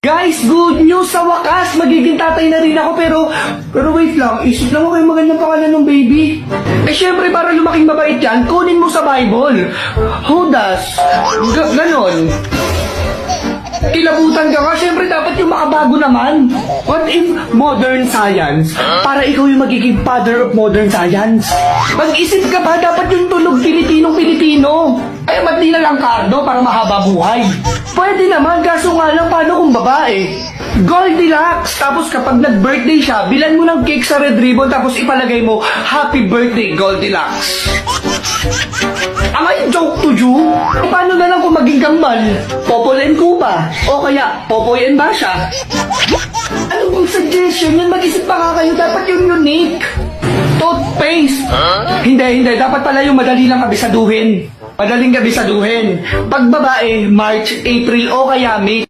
Guys, good news! Sa wakas, magiging tatay na rin ako pero wait lang, isip lang ako yung magandang pangalan ng baby. Eh syempre, para lumaking mabait yan, kunin mo sa Bible. Judas. Ganon. Kilabutan ka ka, syempre dapat yung makabago naman. What if modern science? Para ikaw yung magiging father of modern science. Mag-isip ka ba, dapat yung tulog Pilipinong-Pilipino. Ay, ba't di na lang Cardo para mahaba buhay? Pwede naman, kaso nga lang paano kung babae? Goldilocks! Tapos kapag nag-birthday siya, bilan mo ng cake sa red ribbon tapos ipalagay mo, Happy Birthday, Goldilocks! Am I joke to you? Paano na lang kung maging kambal? Popol and Kupa? O kaya, Popoy and Basha? Ano bang suggestion yun? Mag-isip pa nga kayo, dapat yung unique. Toothpaste! Hindi. Dapat pala yung madali lang kabisaduhin. Madaling kabisaduhin. Pag babae, March, April o kaya May.